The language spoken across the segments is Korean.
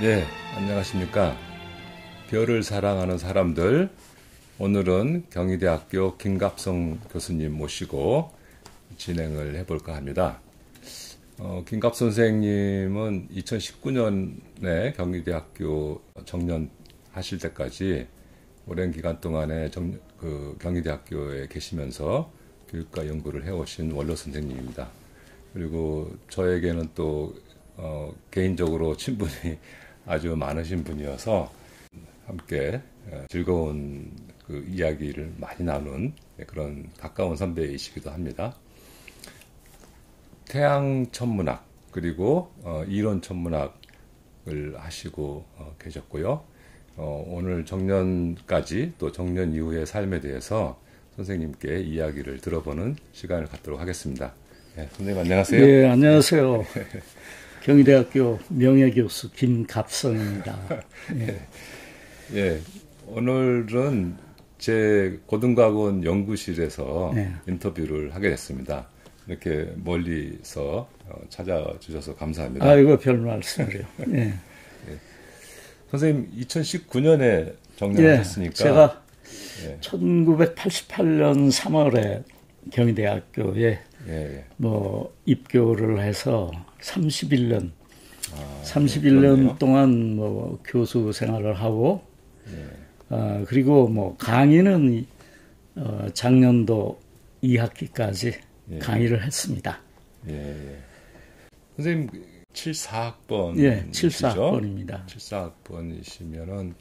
예, 안녕하십니까. 별을 사랑하는 사람들, 오늘은 경희대학교 김갑성 교수님 모시고 진행을 해볼까 합니다. 김갑 선생님은 2019년에 경희대학교 정년하실 때까지 오랜 기간 동안에 경희대학교에 계시면서 교육과 연구를 해오신 원로 선생님입니다. 그리고 저에게는 또 개인적으로 친분이 아주 많으신 분이어서 함께 즐거운 그 이야기를 많이 나눈 그런 가까운 선배이시기도 합니다. 태양 천문학 그리고 이론 천문학을 하시고 계셨고요. 오늘 정년까지 또 정년 이후의 삶에 대해서 선생님께 이야기를 들어보는 시간을 갖도록 하겠습니다. 네, 선생님 안녕하세요. 네, 안녕하세요. 경희대학교 명예교수 김갑성입니다. 네. 예, 오늘은 제 고등과학원 연구실에서 네. 인터뷰를 하게 됐습니다. 이렇게 멀리서 찾아주셔서 감사합니다. 아이고, 별 말씀을요. 네. 예. 선생님, 2019년에 정년하셨으니까. 제가 1988년 3월에 경희대학교에 입교를 해서 31년 그렇네요. 동안 교수 생활을 하고, 그리고 강의는 작년도 2학기까지 강의를 했습니다. 선생님 74학번. 74학번입니다. 74학번이시면은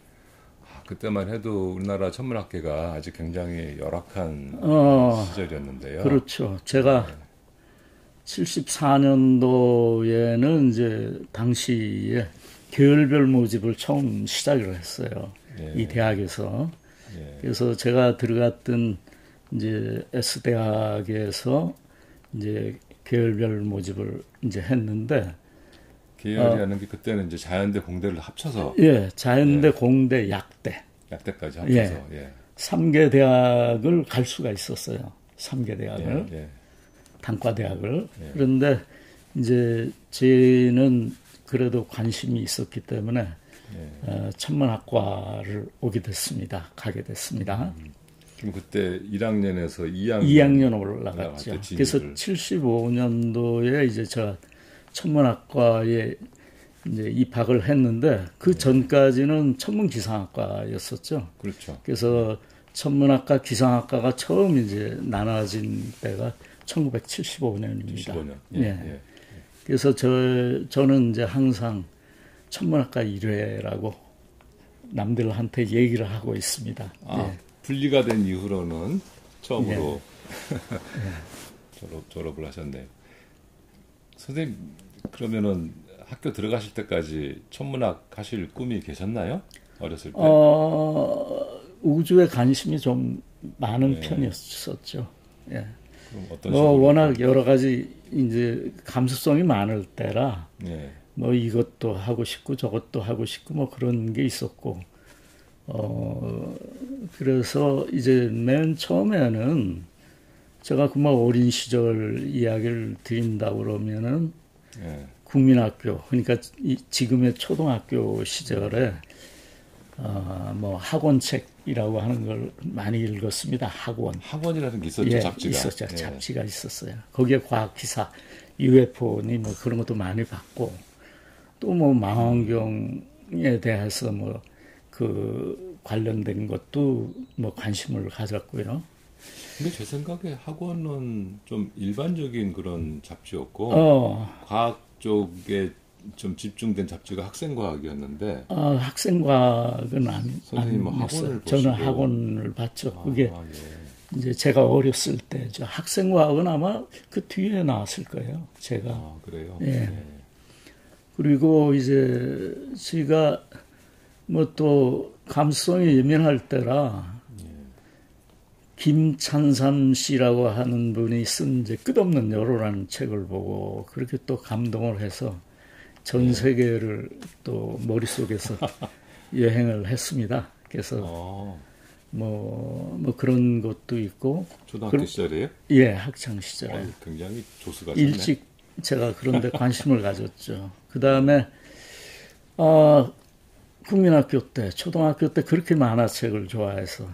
그때만 해도 우리나라 천문학계가 아직 굉장히 열악한 시절이었는데요. 그렇죠. 제가 74년도에는 이제 당시에 계열별 모집을 처음 시작을 했어요. 이 대학에서. 그래서 제가 들어갔던 이제 S대학에서 이제 계열별 모집을 이제 했는데, 계열이라는 게 그때는 이제 자연대 공대를 합쳐서. 자연대 공대 약대까지 합쳐서. 3개 대학을 갈 수가 있었어요. 3개 대학을. 단과대학을. 그런데 이제 저는 그래도 관심이 있었기 때문에 천문학과를 가게 됐습니다. 그럼 그때 1학년에서 2학년 올라갔죠. 그래서 75년도에 이제 제가 천문학과에 이제 입학을 했는데 그 전까지는 천문기상학과였었죠. 그렇죠. 그래서 천문학과, 기상학과가 처음 이제 나눠진 때가 1975년입니다. 75년. 그래서 저는 이제 항상 천문학과 1회라고 남들한테 얘기를 하고 있습니다. 분리가 된 이후로는 처음으로 졸업을 하셨네요. 선생님, 그러면은 학교 들어가실 때까지 천문학 하실 꿈이 계셨나요? 어렸을 때? 우주에 관심이 좀 많은 편이었었죠. 그럼 어떤 식으로? 워낙 여러 가지 이제 감수성이 많을 때라 이것도 하고 싶고 저것도 하고 싶고 그런 게 있었고, 그래서 이제 맨 처음에는 제가 어린 시절 이야기를 드린다 그러면은 국민학교, 그러니까 지금의 초등학교 시절에 학원책이라고 하는 걸 많이 읽었습니다. 학원이라는 게 있었죠, 잡지가. 있었죠. 잡지가 있었어요. 거기에 과학기사, UFO니 그런 것도 많이 봤고, 또 망원경에 대해서 그 관련된 것도 관심을 가졌고요. 근데 제 생각에 학원은 좀 일반적인 그런 잡지였고, 과학 쪽에 좀 집중된 잡지가 학생과학이었는데. 학생과학은 선생님은 학원을 보시고. 저는 학원을 봤죠. 그게 이제 제가 어렸을 때, 학생과학은 아마 그 뒤에 나왔을 거예요. 제가. 그래요? 그리고 이제 제가 또 감수성이 예민할 때라, 김찬삼 씨라고 하는 분이 쓴 이제 끝없는 여로라는 책을 보고 그렇게 또 감동을 해서 전 세계를 또 머릿속에서 여행을 했습니다. 그래서 그런 것도 있고. 초등학교 시절이에요? 학창 시절에. 굉장히 조수가 셨네. 일찍 제가 그런 데 관심을 가졌죠. 그 다음에 아, 국민학교 때, 초등학교 때 그렇게 만화책을 좋아해서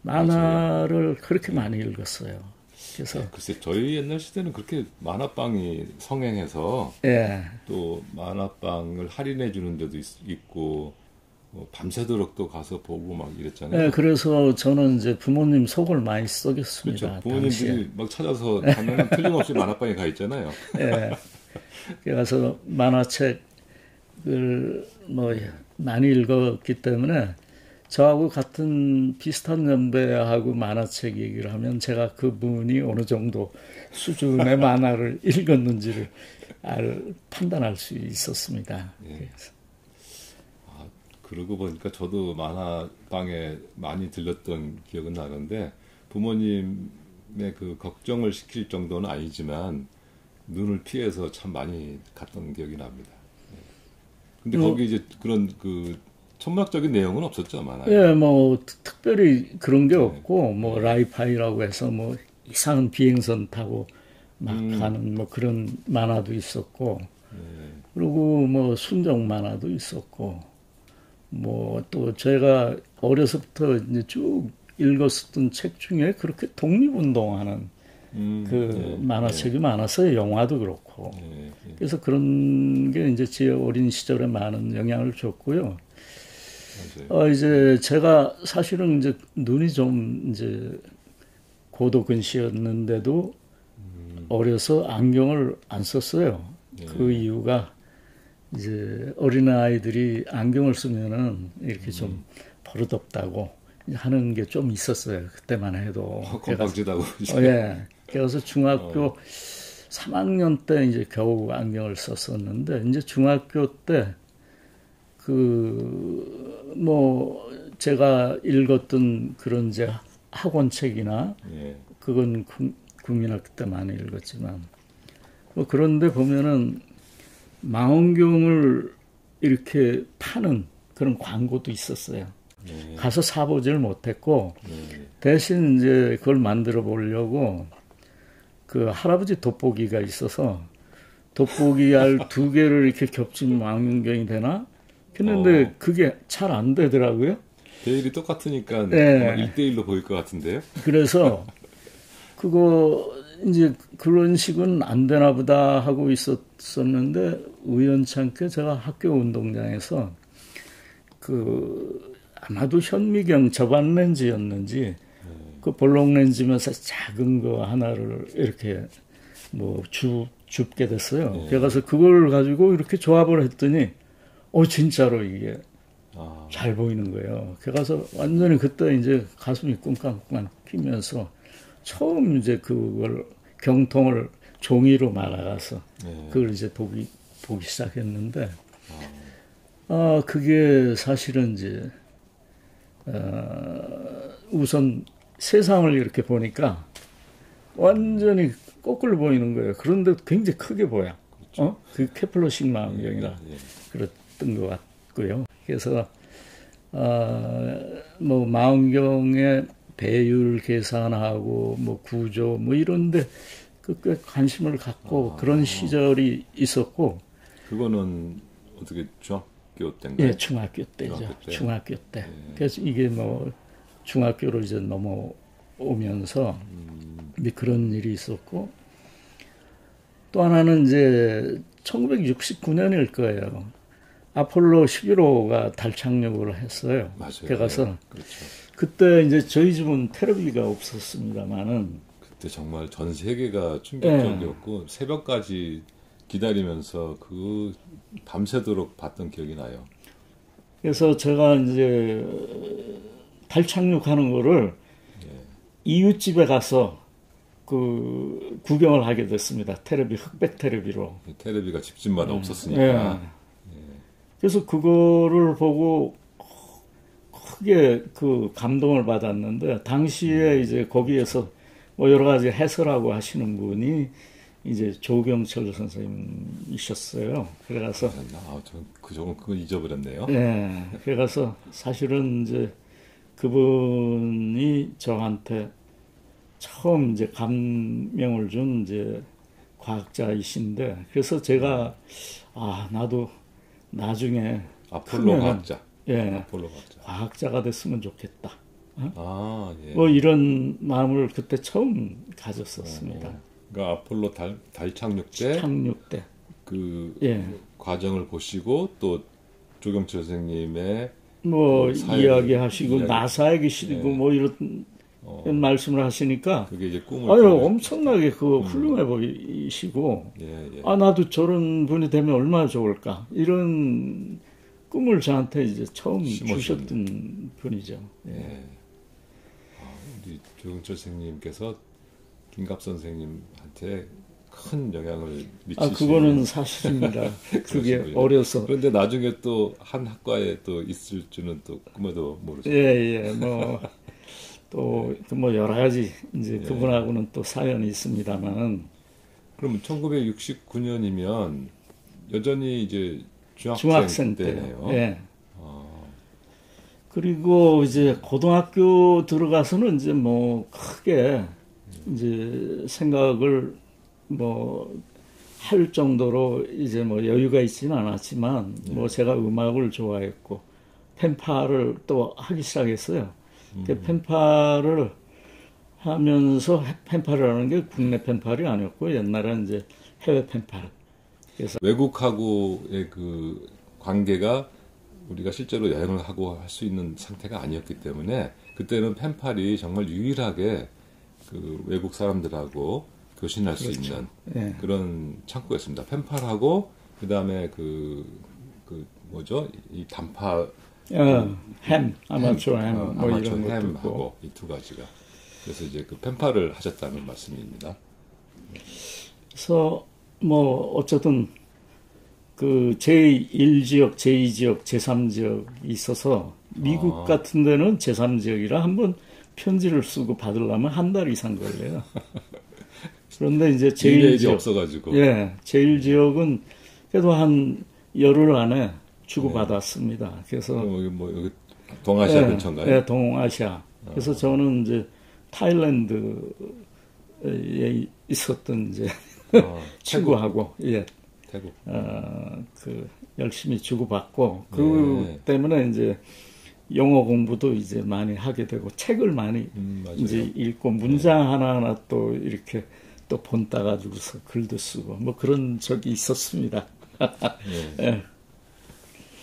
만화를 그렇게 많이 읽었어요. 그래서 글쎄 저희 옛날 시대는 그렇게 만화방이 성행해서 예, 또 만화방을 할인해 주는 데도 있고 뭐 밤새도록 또 가서 보고 막 이랬잖아요. 예, 그래서 저는 이제 부모님 속을 많이 그렇죠. 썩였습니다. 부모님들이 당시에. 막 찾아서 가면 틀림없이 만화방에 가 있잖아요. 예, 그래서 만화책을 뭐 많이 읽었기 때문에 저하고 같은 비슷한 연배하고 만화책 얘기를 하면 제가 그분이 어느 정도 수준의 만화를 읽었는지를 판단할 수 있었습니다. 예. 아, 그러고 보니까 저도 만화방에 많이 들렸던 기억은 나는데 부모님의 그 걱정을 시킬 정도는 아니지만 눈을 피해서 참 많이 갔던 기억이 납니다. 예. 근데 거기 이제 그런 그 천문학적인 내용은 없었죠, 만화에. 예, 뭐 특별히 그런 게 없고 뭐 라이파이라고 해서 뭐 이상한 비행선 타고 막 가는 뭐 그런 만화도 있었고 그리고 뭐 순정 만화도 있었고 뭐 또 제가 어려서부터 이제 쭉 읽었었던 책 중에 그렇게 독립운동하는 그 만화책이 많았어요. 영화도 그렇고. 그래서 그런 게 이제 제 어린 시절에 많은 영향을 줬고요. 이제 제가 사실은 이제 눈이 좀 이제 고도근시였는데도 어려서 안경을 안 썼어요. 그 이유가 이제 어린아이들이 안경을 쓰면은 이렇게 좀 버릇없다고 하는 게 좀 있었어요. 그때만 해도. 건방지다고. 예. 그래서 중학교 3학년 때 이제 겨우 안경을 썼었는데 이제 중학교 때 뭐 제가 읽었던 그런 이제 학원책이나 그건 국민학교 때 많이 읽었지만 뭐 그런데 보면은 망원경을 이렇게 파는 그런 광고도 있었어요. 가서 사보지를 못했고 대신 이제 그걸 만들어 보려고 그 할아버지 돋보기가 있어서 돋보기 알 2개를 이렇게 겹친 망원경이 되나? 했는데 그게 잘 안 되더라고요. 배율이 똑같으니까 네. 1대1로 보일 것 같은데요. 그래서 그거 이제 그런 식은 안 되나 보다 하고 있었는데 우연찮게 제가 학교 운동장에서 그 아마도 현미경 저반 렌즈였는지 그 볼록 렌즈면서 작은 거 하나를 이렇게 뭐 줍게 됐어요. 그래서 그걸 가지고 이렇게 조합을 했더니 진짜로 이게 잘 보이는 거예요. 그래서 완전히 그때 이제 가슴이 쿵쾅쿵쾅 뛰면서 처음 이제 그걸 경통을 종이로 말아가서 그걸 이제 보기 시작했는데 그게 사실은 이제 우선 세상을 이렇게 보니까 완전히 거꾸로 보이는 거예요. 그런데 굉장히 크게 보여. 그렇죠. 그 케플러식 망원경이라 그랬던 것 같고요. 그래서 뭐 망원경의 배율 계산하고 뭐 구조 뭐 이런데 꽤 관심을 갖고 그런 시절이 있었고. 그거는 어떻게 중학교 때인가요? 예, 중학교 때죠. 중학교 때. 그래서 이게 뭐 중학교로 이제 넘어오면서 그런 일이 있었고 또 하나는 이제 1969년일 거예요. 아폴로 11호가 달 착륙을 했어요. 맞아요. 그래서 그렇죠. 그때 이제 저희 집은 텔레비가 없었습니다만은 그때 정말 전 세계가 충격적이었고 새벽까지 기다리면서 그 밤새도록 봤던 기억이 나요. 그래서 제가 이제 달 착륙하는 거를 이웃집에 가서 그 구경을 하게 됐습니다. 텔레비, 흑백 텔레비로. 텔레비가 집집마다 없었으니까. 그래서 그거를 보고 크게 그 감동을 받았는데 당시에 이제 거기에서 뭐 여러 가지 해설하고 하시는 분이 이제 조경철 선생님이셨어요. 그래서 저는 그걸 잊어버렸네요. 네, 그래서 사실은 이제 그분이 저한테 처음 이제 감명을 준 이제 과학자이신데 그래서 제가 나도 나중에 아폴로 크면은, 과학자. 예, 아폴로 과학자. 과학자가 됐으면 좋겠다. 아, 예. 뭐 이런 마음을 그때 처음 가졌었습니다. 그러니까 아폴로 달 착륙 때 착륙 때. 그 예. 과정을 보시고 또 조경철 선생님의 뭐 사역을 이야기하시고 이야기- 나사에 계시고 예. 뭐 이런 말씀을 하시니까 그게 이제 꿈을 아유 꾸는- 엄청나게 그 훌륭해 보이시고 예, 예. 아 나도 저런 분이 되면 얼마나 좋을까 이런 꿈을 저한테 이제 처음 심어주셨네. 주셨던 분이죠. 예. 예. 우리 조경철 선생님께서 김갑 선생님한테 큰 영향을 미치신. 아 그거는 사실입니다. 그게 그러시군요. 어려서 그런데 나중에 또 한 학과에 또 있을 줄은 또 꿈에도 모르죠. 예예 뭐 또 뭐 여러 가지 이제 예. 그분하고는 또 사연이 있습니다만은 그럼 1969년이면 여전히 이제 중학생 때네요. 때요. 예. 그리고 이제 고등학교 들어가서는 이제 뭐 크게 이제 생각을 뭐 할 정도로 이제 뭐 여유가 있지는 않았지만 뭐 제가 음악을 좋아했고 펜파를 또 하기 시작했어요. 그 펜파를 하면서 펜파라는 게 국내 펜팔이 아니었고 옛날에는 이제 해외 펜팔. 외국하고의 그 관계가 우리가 실제로 여행을 하고 할 수 있는 상태가 아니었기 때문에 그때는 펜팔이 정말 유일하게 그 외국 사람들하고 교신할 수 있는 예. 그런 창구였습니다. 펜팔하고 그다음에 그 뭐죠? 이 단파 아마추어 햄, 뭐 아마추어 이런 것도 있고. 햄하고 이 두 가지가. 그래서 이제 그 펜팔을 하셨다는 말씀입니다. 그래서 뭐 어쨌든 그 제1지역, 제2지역, 제3지역이 있어서 미국 같은 데는 제3지역이라 한번 편지를 쓰고 받으려면 한 달 이상 걸려요. 그런데 이제 이메일이 제1지역 없어가지고. 예, 제1지역은 그래도 한 열흘 안에 주고받았습니다. 그래서 여기 동아시아 예, 근처인가요? 예, 동아시아. 그래서 저는 이제 타일랜드에 있었던 이제 친구하고 예, 태국. 그 열심히 주고받고 네. 그 때문에 이제 영어 공부도 이제 많이 하게 되고 책을 많이 맞아요. 이제 읽고 문장 하나하나 또 이렇게 또 본 따가지고서 글도 쓰고 뭐 그런 적이 있었습니다. 네. 예.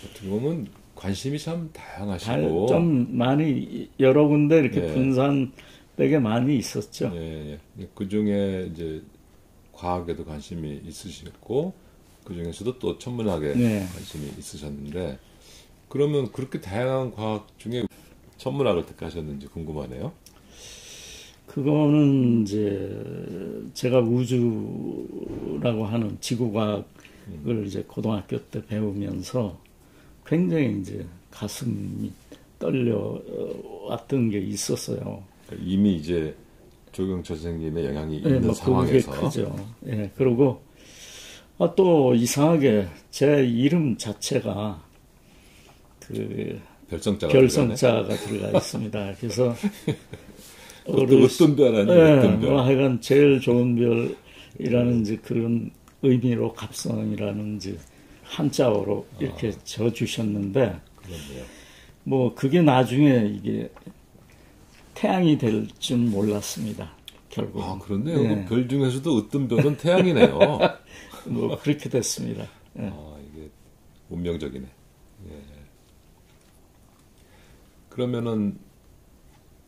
어떻게 보면 관심이 참 다양하시고. 좀 많이 여러 군데 이렇게 네. 분산되게 많이 있었죠. 예. 그 중에 이제 과학에도 관심이 있으셨고, 그 중에서도 또 천문학에 네. 관심이 있으셨는데, 그러면 그렇게 다양한 과학 중에 천문학을 택하셨는지 궁금하네요. 그거는 이제 제가 우주라고 하는 지구과학을 이제 고등학교 때 배우면서 굉장히 이제 가슴이 떨려왔던 게 있었어요. 이미 이제 조경철 선생님의 영향이 예, 있는 뭐 그게 상황에서. 크죠. 예, 그리고 또 이상하게 제 이름 자체가 그 별성자가 별성자가 들어가 있습니다. 그래서 어떤 별 아니에요? 예, 어떤 별. 뭐 하여간 제일 좋은 별이라는 이제 그런 의미로 갑성이라는 이제 한자어로 이렇게 져주셨는데 그렇네요. 뭐 그게 나중에 이게 태양이 될 줄 몰랐습니다. 결국. 아, 그렇네요. 예. 그 별 중에서도 어떤 별은 태양이네요. 뭐 그렇게 됐습니다. 예. 이게 운명적이네. 예. 그러면은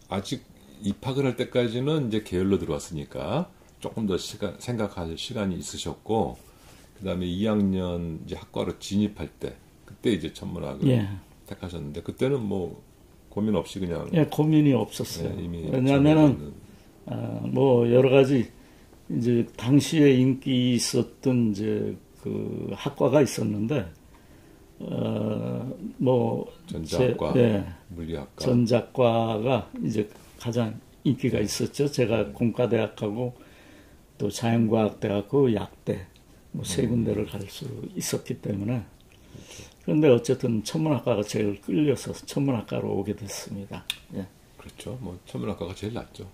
아직 입학을 할 때까지는 이제 계열로 들어왔으니까 조금 더 생각할 시간이 있으셨고, 그 다음에 2학년 이제 학과로 진입할 때, 그때 이제 천문학을 예. 택하셨는데, 그때는 뭐 고민 없이 그냥. 예, 고민이 없었어요. 예, 이미 왜냐하면은 뭐 여러 가지 이제 당시에 인기 있었던 이제 그 학과가 있었는데 뭐 전자학과, 예, 물리학과. 전자과가 이제 가장 인기가 있었죠. 제가 공과대학하고 또 자연과학대하고 약대 뭐 세 군데를 갈 수 있었기 때문에. 그런데 어쨌든 천문학과가 제일 끌려서 천문학과로 오게 됐습니다. 예. 그렇죠. 뭐 천문학과가 제일 낫죠.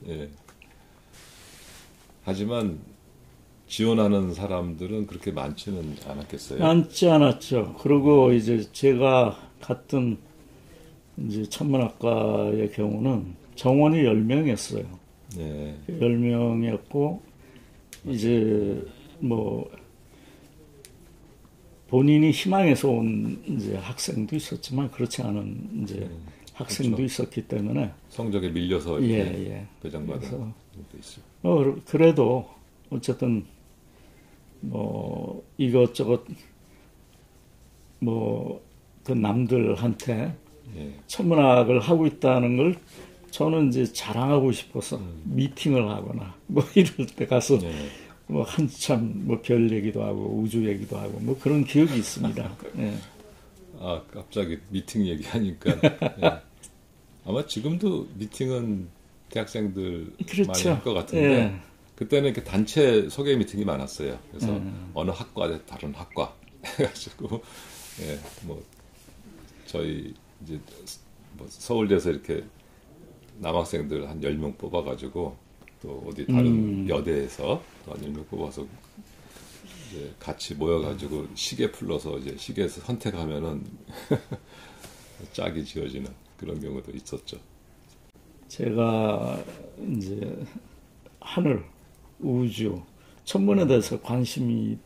예. 하지만 지원하는 사람들은 그렇게 많지는 않았겠어요? 많지 않았죠. 그리고 이제 제가 갔던 이제 천문학과의 경우는 정원이 10명이었어요. 네. 10명이었고, 이제 뭐, 본인이 희망해서 온 이제 학생도 있었지만, 그렇지 않은 이제 학생도 그렇죠. 있었기 때문에. 성적에 밀려서 이렇게 예. 배정받은 것도 있어요. 그래도 어쨌든 뭐 이것저것 뭐 그 남들한테 예. 천문학을 하고 있다는 걸 저는 이제 자랑하고 싶어서 미팅을 하거나 뭐 이럴 때 가서 예. 뭐 한참 뭐 별 얘기도 하고 우주 얘기도 하고 뭐 그런 기억이 있습니다. 예. 아, 갑자기 미팅 얘기하니까 예. 아마 지금도 미팅은 대학생들 그렇죠. 많이 할 것 같은데 예. 그때는 이렇게 단체 소개 미팅이 많았어요. 그래서 어느 학과 대 다른 학과 해가지고 예, 뭐 저희 이제 뭐 서울대에서 이렇게 남학생들 한 10명 뽑아가지고 또 어디 다른 여대에서 또 한 10명 뽑아서 이제 같이 모여가지고 시계 풀러서 이제 시계에서 선택하면은 짝이 지어지는 그런 경우도 있었죠. 제가 이제 하늘, 우주, 천문에 대해서 관심을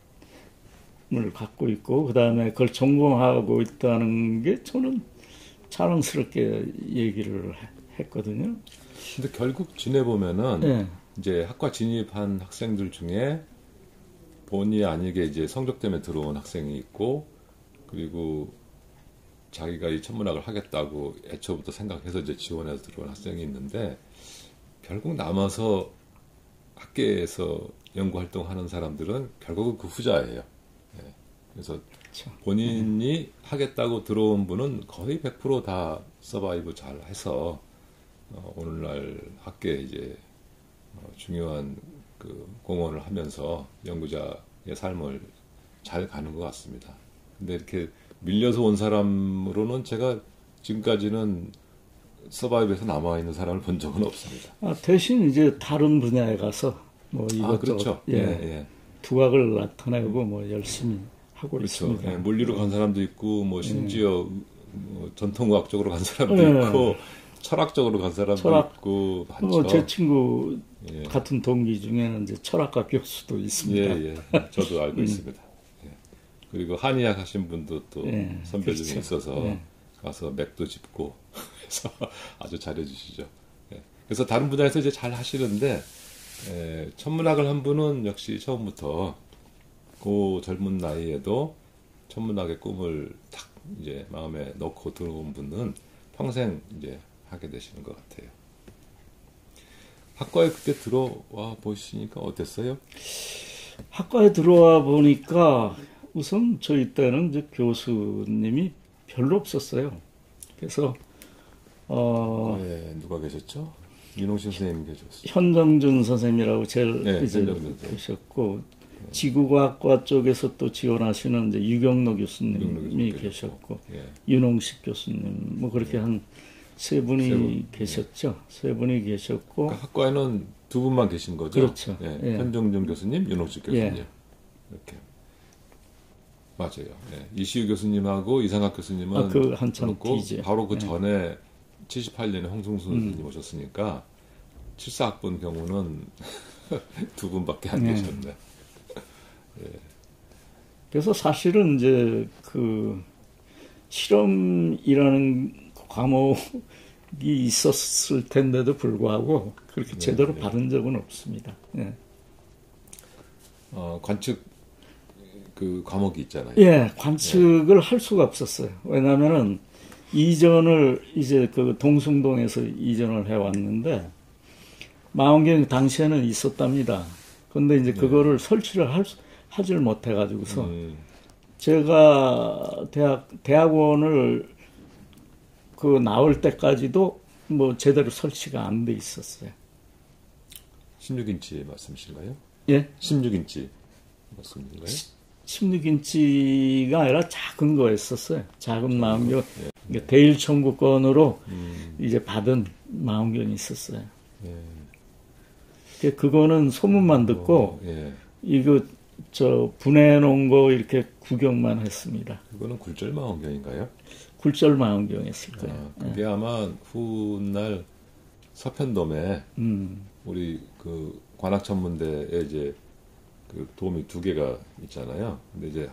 갖고 있고, 그 다음에 그걸 전공하고 있다는 게 저는 자랑스럽게 얘기를 했거든요. 근데 결국 지내보면은 네. 이제 학과 진입한 학생들 중에 본의 아니게 이제 성적 때문에 들어온 학생이 있고, 그리고 자기가 이 천문학을 하겠다고 애초부터 생각해서 이제 지원해서 들어온 학생이 있는데, 결국 남아서 학계에서 연구 활동하는 사람들은 결국은 그 후자예요. 예. 그래서 그렇죠. 본인이 하겠다고 들어온 분은 거의 100% 다 서바이브 잘 해서 오늘날 학계에 이제 중요한 그 공헌을 하면서 연구자의 삶을 잘 가는 것 같습니다. 근데 이렇게 밀려서 온 사람으로는 제가 지금까지는 서바이브에서 남아있는 사람을 본 적은 없습니다. 대신 이제 다른 분야에 가서 뭐 이것저것 그렇죠. 예. 두각을 나타내고 뭐 열심히 하고 그렇죠. 있습니다. 예, 물리로 간 사람도 있고, 뭐 심지어 뭐 전통의학적으로 간 사람도 있고, 철학적으로 간 사람도 있고, 많죠. 제 친구 같은 동기 중에는 이제 철학과 교수도 있습니다. 예. 저도 알고 있습니다. 예. 그리고 한의학 하신 분도 또 선배 중에 그렇죠. 있어서 가서 맥도 짚고 해서 아주 잘해주시죠. 예. 그래서 다른 분야에서 이제 잘 하시는데, 천문학을 한 분은 역시 처음부터 그 젊은 나이에도 천문학의 꿈을 딱 이제 마음에 넣고 들어온 분은 평생 이제 하게 되시는 것 같아요. 학과에 그때 들어와 보시니까 어땠어요? 학과에 들어와 보니까 우선 저희 때는 이제 교수님이 별로 없었어요. 그래서 누가 계셨죠? 윤홍신 선생님 계셨어요. 현정준 선생님이라고 제일 이제 현정준 계셨고, 지구과학과 쪽에서 또 지원하시는 이제 유경로 교수님이 계셨고, 윤홍식 교수님, 뭐 그렇게 한 세 분이 계셨죠. 세 분이 계셨고. 그러니까 학과에는 두 분만 계신 거죠? 그렇죠. 현정준 교수님, 윤홍식 교수님. 이렇게. 맞아요. 이시우 교수님하고 이상학 교수님은 그 한참 뒤죠. 바로 그 전에 78년에 홍승수 선생님 오셨으니까 74학번 경우는 두 분밖에 안 계셨네. 그래서 사실은 이제 그 실험이라는 과목이 있었을 텐데도 불구하고 그렇게 제대로 받은 적은 없습니다. 관측 그 과목이 있잖아요. 관측을 할 수가 없었어요. 왜냐하면은 이전을 이제 그 동숭동에서 이전을 해왔는데 망원경 당시에는 있었답니다. 그런데 이제 그거를 설치를 하질 못해가지고서 제가 대학원을 그 나올 때까지도 뭐 제대로 설치가 안 돼 있었어요. 16인치 말씀이신가요? 예? 16인치 말씀인가요? 16인치가 아니라 작은 거였었어요. 작은 망원경. 대일 청구권으로 이제 받은 망원경이 있었어요. 그거는 소문만 듣고 이거 저 분해놓은 거 이렇게 구경만 했습니다. 그거는 굴절망원경인가요? 굴절망원경했을 거예요. 그게 아마 훗날 서편돔에 우리 그 관악천문대에 이제 그 돔이 두 개가 있잖아요. 근데 이제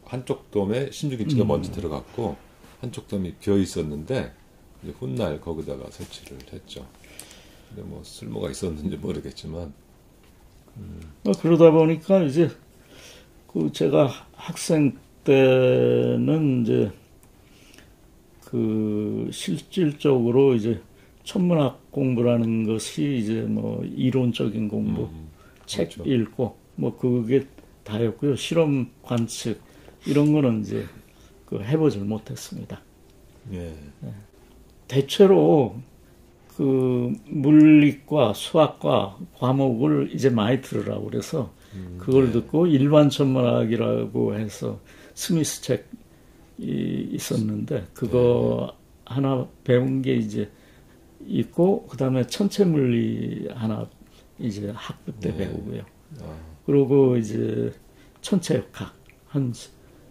한쪽 돔에 신주김치가 먼저 들어갔고 한쪽 돔이 비어 있었는데 이제 훗날 거기다가 설치를 했죠. 근데 뭐 쓸모가 있었는지 모르겠지만. 그러다 보니까 이제 그 제가 학생 때는 이제 그 실질적으로 이제 천문학 공부라는 것이 이제 뭐 이론적인 공부, 책 그렇죠. 읽고 뭐 그게 다였고요. 실험 관측 이런 거는 이제 그 해보질 못했습니다. 예. 대체로 그 물리과, 수학과 과목을 이제 많이 들으라고 그래서 그걸 듣고 일반 천문학이라고 해서 스미스 책이 있었는데 그거 하나 배운 게 이제 있고 그다음에 천체 물리 하나 이제 학부 때 배우고요. 그리고 이제 천체역학 한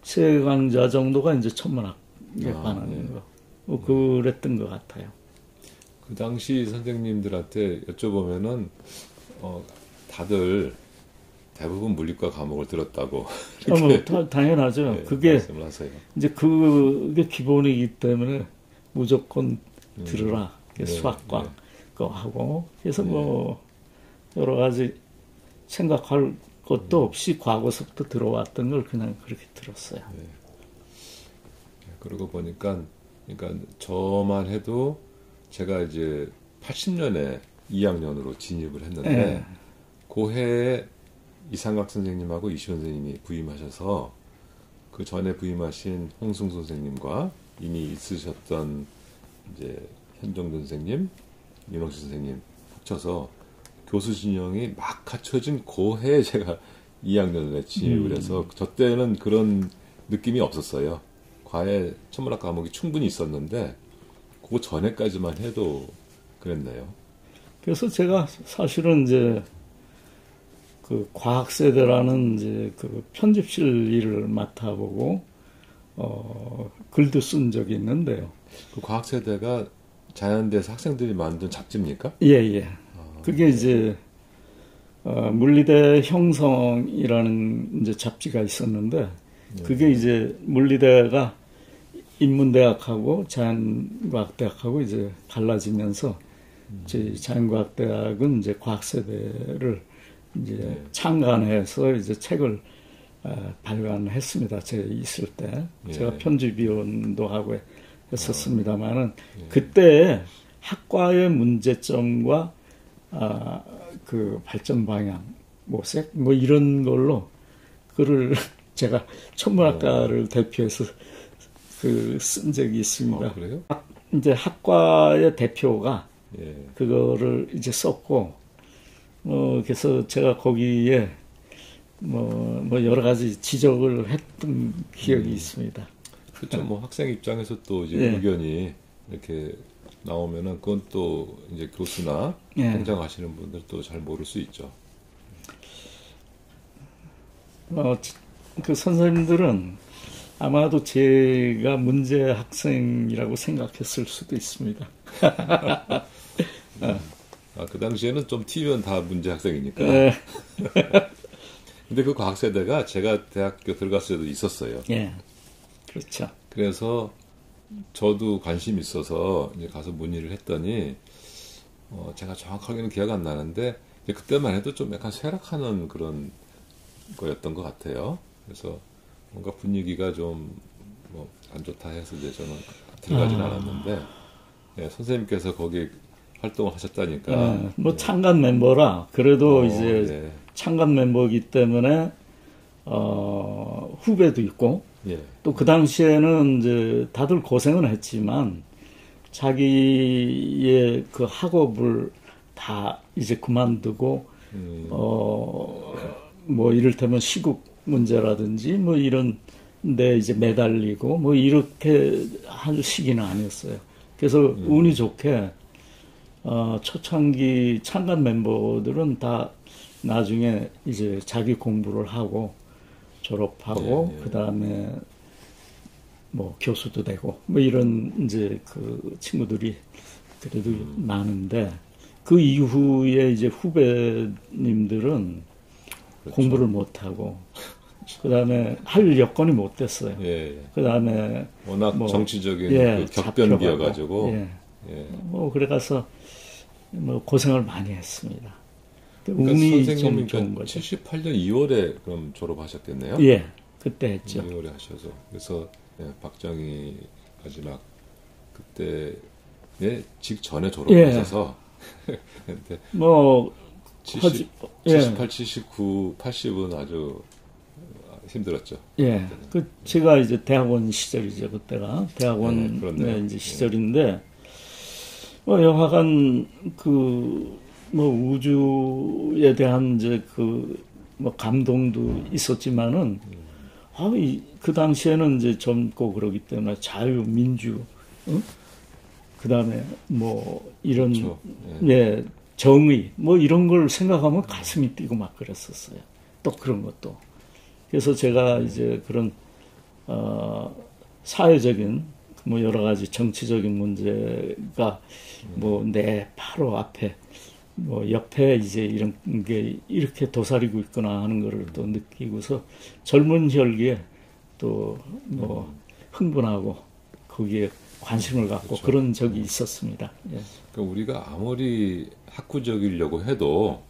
세 강좌 정도가 이제 천문학에 관한 거. 뭐 그랬던 것 같아요. 그 당시 선생님들한테 여쭤보면은 다들 대부분 물리과 과목을 들었다고. 뭐 당연하죠. 네, 그게 말씀을 하세요. 이제 그게 기본이기 때문에 무조건 들으라. 수학과 거 하고 그래서 뭐 여러 가지 생각할 것도 없이 과거서부터 들어왔던 걸 그냥 그렇게 들었어요. 그러고 보니까 그러니까 저만 해도 제가 이제 80년에 2학년으로 진입을 했는데 그 해에 이상각 선생님하고 이시원 선생님이 부임하셔서 그 전에 부임하신 홍승 선생님과 이미 있으셨던 이제 현정준 선생님, 윤홍식 선생님 합쳐서 교수 진영이 막 갖춰진 그 해에 제가 2학년에 진입을 해서 저 때는 그런 느낌이 없었어요. 과외 천문학 과목이 충분히 있었는데 그 전에까지만 해도 그랬네요. 그래서 제가 사실은 이제 그 과학세대라는 이제 그 편집실 일을 맡아보고 글도 쓴 적이 있는데요. 그 과학세대가 자연대에서 학생들이 만든 잡지입니까? 예. 그게 이제 물리대 형성이라는 이제 잡지가 있었는데 그게 이제 물리대가 인문대학하고 자연과학대학하고 이제 갈라지면서 이제 자연과학대학은 이제 과학세대를 이제 창간해서 이제 책을 발간했습니다. 제가 있을 때 제가 편집위원도 하고 했었습니다만은 그때 학과의 문제점과 그 발전 방향, 모색 뭐 이런 걸로 글을 제가 천문학과를 대표해서 그 쓴 적이 있습니다. 그래요? 이제 학과의 대표가 그거를 이제 썼고, 그래서 제가 거기에 뭐 여러 가지 지적을 했던 기억이 있습니다. 그렇죠. 뭐 학생 입장에서 또 이제 의견이 이렇게 나오면은 그건 또 이제 교수나 행정하시는 분들 또 잘 모를 수 있죠. 그 선생님들은 아마도 제가 문제 학생이라고 생각했을 수도 있습니다. 그 당시에는 좀 튀면 다 문제 학생이니까. 근데 그 과학세대가 제가 대학교 들어갔을 때도 있었어요. 그렇죠. 그래서 저도 관심이 있어서 이제 가서 문의를 했더니 제가 정확하게는 기억 안 나는데 그때만 해도 좀 약간 쇠락하는 그런 거였던 것 같아요. 그래서 뭔가 분위기가 좀 뭐 안 좋다 해서 이제 저는 들어가진 않았는데 선생님께서 거기 활동을 하셨다니까. 뭐 창간 멤버라 그래도 이제 창간 멤버이기 때문에 후배도 있고 또 그 당시에는 이제 다들 고생은 했지만 자기의 그 학업을 다 이제 그만두고 뭐 이를테면 시국 문제라든지 뭐 이런 데 이제 매달리고 뭐 이렇게 할 시기는 아니었어요. 그래서 운이 좋게 초창기 창간 멤버들은 다 나중에 이제 자기 공부를 하고 졸업하고 그 다음에 뭐 교수도 되고 뭐 이런 이제 그 친구들이 그래도 많은데 그 이후에 이제 후배님들은 그렇죠. 공부를 못 하고 그 다음에 할 여건이 못 됐어요. 그 다음에 워낙 뭐, 정치적인 그 격변기여가지고 뭐 그래가서 뭐 고생을 많이 했습니다. 그러니까 운이 좀 좋은 거죠. 78년 2월에 그럼 졸업하셨겠네요. 예, 그때 했죠. 2월에 하셔서 그래서 박정희 마지막 그때 직전에 졸업하셔서 근데 뭐 78, 79, 80은 아주 힘들었죠. 예, 그 제가 이제 대학원 시절이죠. 그때가 대학원 이제 시절인데 뭐 여하간 그 뭐 우주에 대한 이제 그 뭐 감동도 있었지만은 그 당시에는 이제 젊고 그러기 때문에 자유, 민주, 그 다음에 뭐 이런 그렇죠. 정의 뭐 이런 걸 생각하면 가슴이 뛰고 막 그랬었어요. 또 그런 것도. 그래서 제가 이제 그런 사회적인 뭐 여러 가지 정치적인 문제가 뭐 내 바로 앞에 뭐 옆에 이제 이런 게 이렇게 도사리고 있구나 하는 거를 또 느끼고서 젊은 혈기에 또 뭐 흥분하고 거기에 관심을 갖고 그렇죠. 그런 적이 있었습니다. 예. 그러니까 우리가 아무리 학구적이려고 해도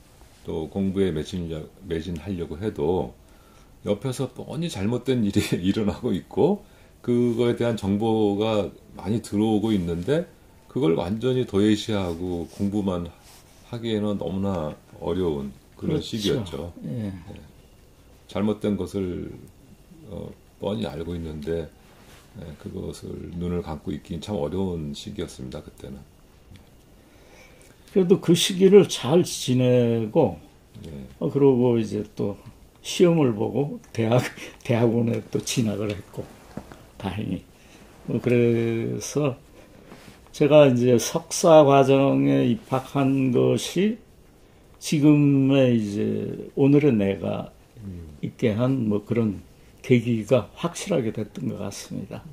또 공부에 매진하려고 해도 옆에서 뻔히 잘못된 일이 일어나고 있고 그거에 대한 정보가 많이 들어오고 있는데 그걸 완전히 도외시하고 공부만 하기에는 너무나 어려운 그런 그렇죠. 시기였죠. 예. 잘못된 것을 뻔히 알고 있는데 그것을 눈을 감고 있긴 참 어려운 시기였습니다. 그때는. 그래도 그 시기를 잘 지내고 그러고 이제 또 시험을 보고 대학원에 또 진학을 했고 다행히 그래서 제가 이제 석사 과정에 입학한 것이 지금의 이제 오늘의 내가 있게 한 뭐 그런 계기가 확실하게 됐던 것 같습니다.